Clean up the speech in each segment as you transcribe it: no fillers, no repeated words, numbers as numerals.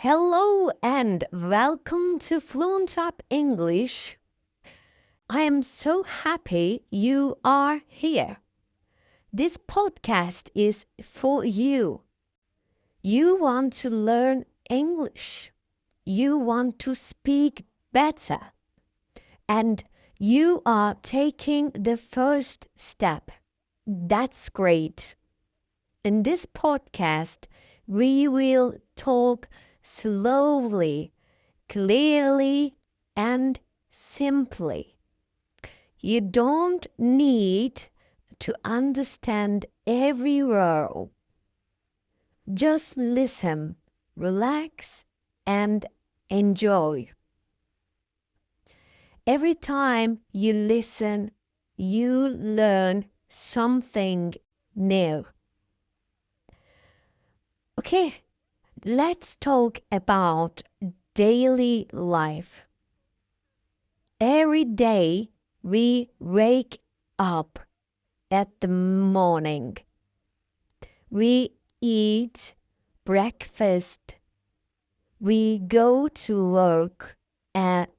Hello and welcome to FluentUp English. I am so happy you are here. This podcast is for you. You want to learn English. You want to speak better. And you are taking the first step. That's great. In this podcast, we will talk slowly, clearly, and simply. You don't need to understand every word. Just listen, relax, and enjoy. Every time you listen, you learn something new. Okay, let's talk about daily life. Every day we wake up at the morning. We eat breakfast. We go to work at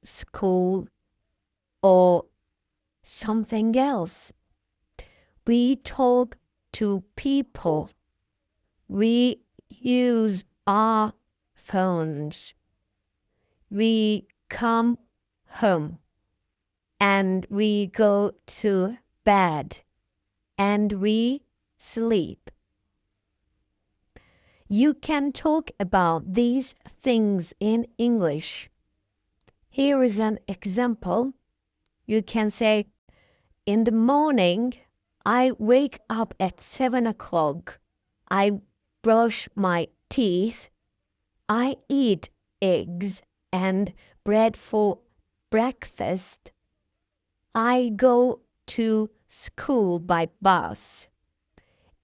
school or something else. We talk to people. We use our phones. We come home and we go to bed and we sleep. You can talk about these things in English. Here is an example. You can say, in the morning, I wake up at 7 o'clock. I brush my teeth. I eat eggs and bread for breakfast. I go to school by bus.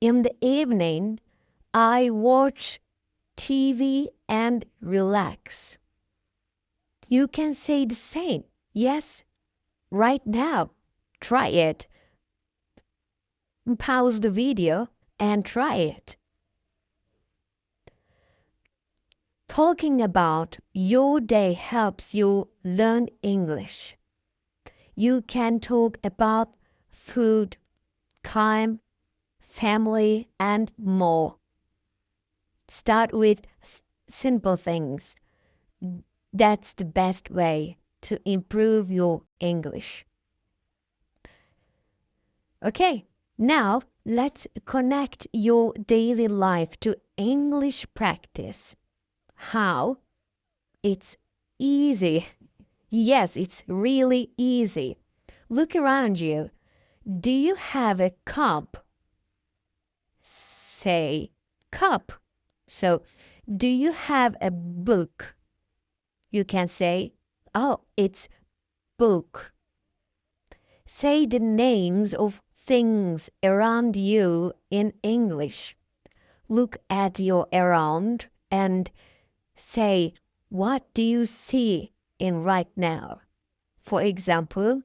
In the evening, I watch TV and relax. You can say the same. Yes, right now. Try it. Pause the video and try it. Talking about your day helps you learn English. You can talk about food, time, family, and more. Start with simple things. That's the best way to improve your English. Okay, now let's connect your daily life to English practice. How? It's easy. Yes, it's really easy. Look around you. Do you have a cup? Say cup. So, do you have a book? You can say, oh, it's book. Say the names of things around you in English. Look at your around and say, what do you see in right now? For example,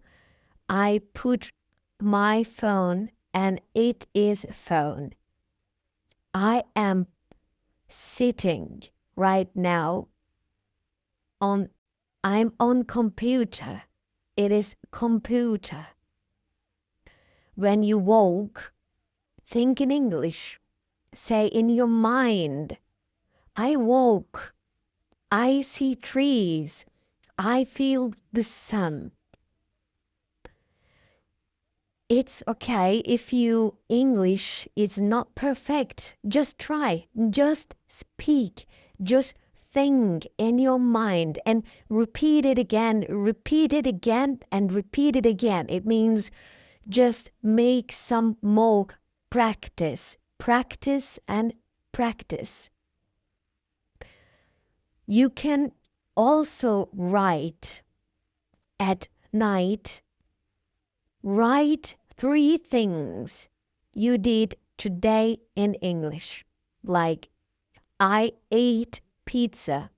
I put my phone and it is phone. I am sitting right now I'm on computer. It is computer. When you walk, think in English. Say in your mind, I walk. I see trees. I feel the sun. It's okay if your English is not perfect. Just try. Just speak. Just think in your mind and repeat it again, and repeat it again. It means just make some more practice. Practice and practice. You can also write at night. Write 3 things you did today in English, like I ate pizza.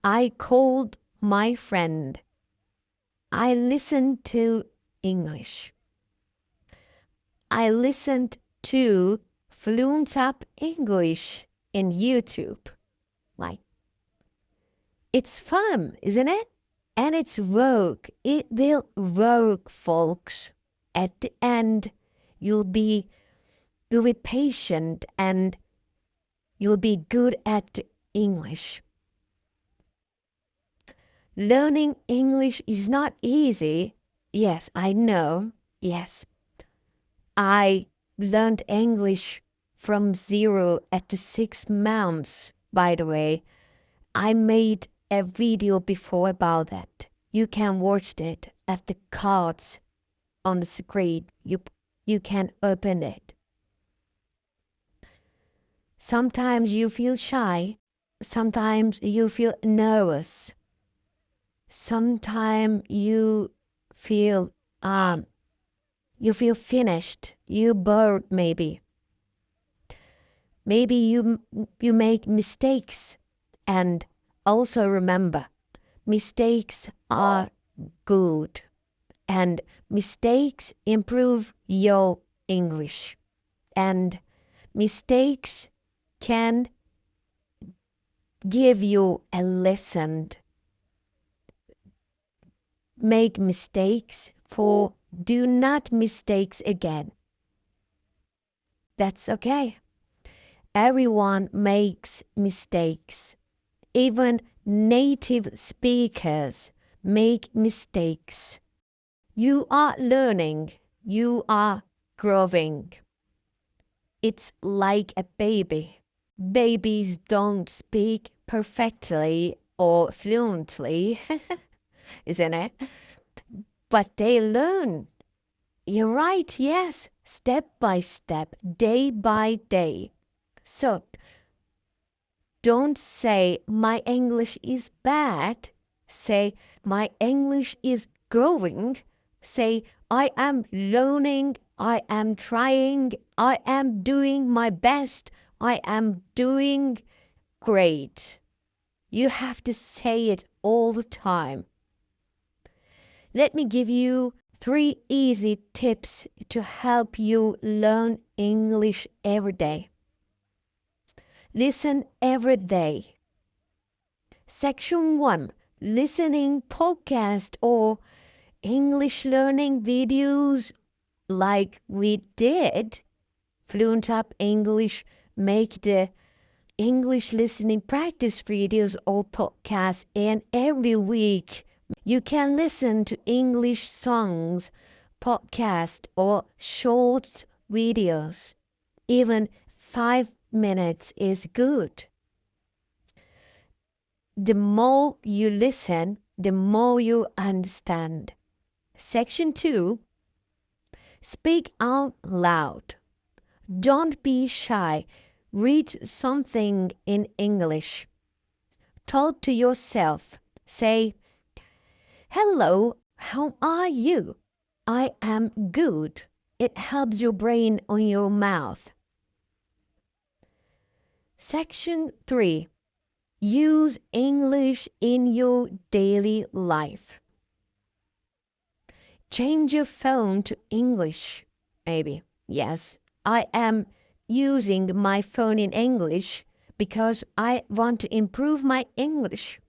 I called my friend. I listened to English. I listened to FluentUp English in YouTube. Like, it's fun, isn't it? And it's work. It will work, folks. At the end, you'll be patient and you'll be good at English. Learning English is not easy. Yes, I know. Yes. I learned English from zero at 6 months, by the way. I made a video before about that. You can watch it at the cards on the screen. You can open it. Sometimes you feel shy. Sometimes you feel nervous. Sometimes you feel finished. You bored maybe. Maybe you make mistakes. And also remember, mistakes are good. And mistakes improve your English. And mistakes can give you a lesson. Make mistakes for do not mistakes again. That's okay. Everyone makes mistakes. Even native speakers make mistakes. You are learning. You are growing. It's like a baby. Babies don't speak perfectly or fluently, isn't it? But they learn. You're right, yes. Step by step, day by day. So, don't say my English is bad. Say my English is growing. Say I am learning. I am trying. I am doing my best. I am doing great. You have to say it all the time. Let me give you 3 easy tips to help you learn English every day. Listen every day. Section 1. Listening podcast or English learning videos like we did. FluentUp English make the English listening practice videos or podcasts, and every week you can listen to English songs, podcast or short videos. Even 5 minutes is good. The more you listen, the more you understand. Section 2. Speak out loud. Don't be shy. Read something in English. Talk to yourself. Say, hello, how are you? I am good. It helps your brain on your mouth. Section 3. Use English in your daily life. Change your phone to English, maybe. Yes, I am using my phone in English because I want to improve my English.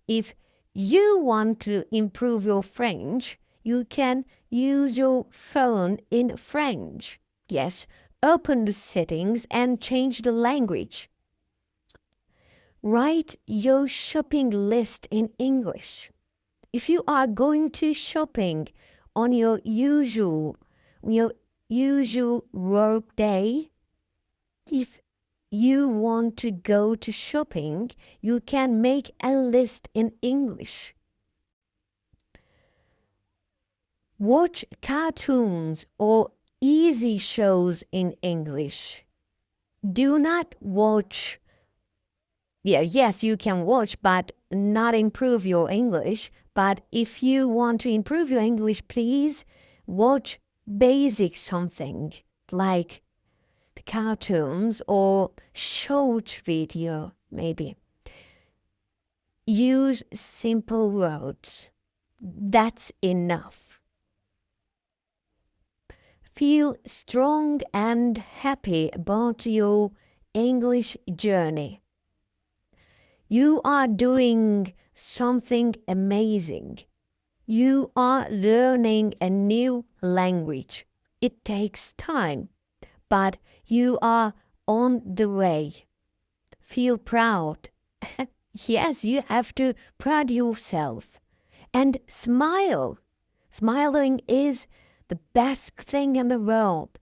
If you want to improve your French, you can use your phone in French. Yes, open the settings and change the language. Write your shopping list in English. If you are going to shopping on your usual work day, if you want to go to shopping, you can make a list in English. Watch cartoons or easy shows in English. Do not watch. Yes, you can watch, but not improve your English. But if you want to improve your English, please watch basic something like cartoons or short video, maybe. Use simple words. That's enough. Feel strong and happy about your English journey. You are doing something amazing. You are learning a new language. It takes time, but you are on the way. Feel proud. Yes, you have to pride yourself. And smile. Smiling is the best thing in the world.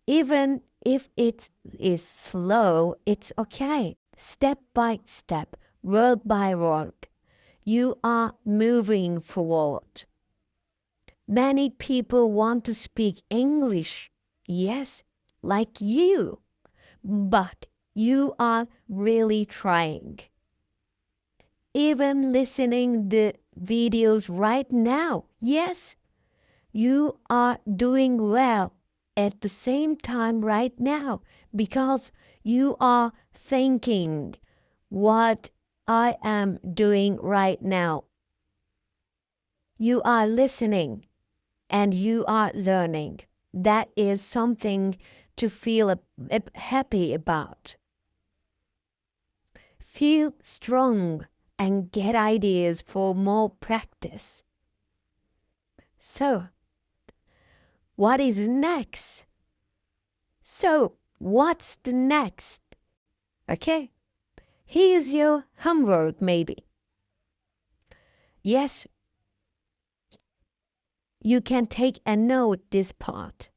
Even if it is slow, it's okay. Step by step, word by word, you are moving forward. Many people want to speak English, yes, like you, but you are really trying. Even listening the videos right now, yes, you are doing well at the same time right now because you are thinking what I am doing right now. You are listening and you are learning. That is something to feel happy about. Feel strong and get ideas for more practice. So, what is next? So, what's the next? Okay, here's your homework maybe. Yes, you can take a note this part.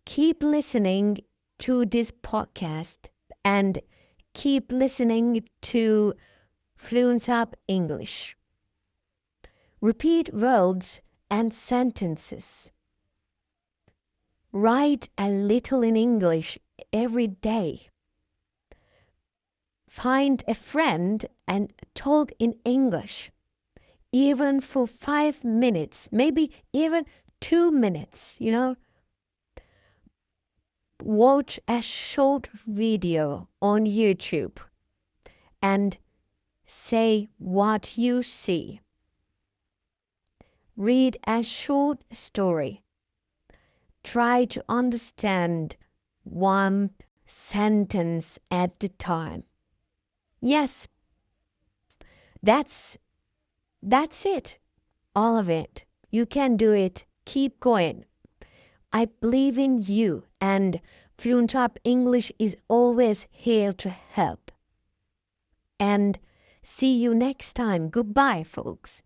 Keep listening to this podcast and keep listening to FluentUp English. Repeat words and sentences. Write a little in English every day. Find a friend and talk in English, even for 5 minutes, maybe even 2 minutes, Watch a short video on YouTube and say what you see. Read a short story. Try to understand one sentence at a time. Yes, that's it. All of it. You can do it. Keep going. I believe in you, and FluentUp English is always here to help. And see you next time. Goodbye, folks.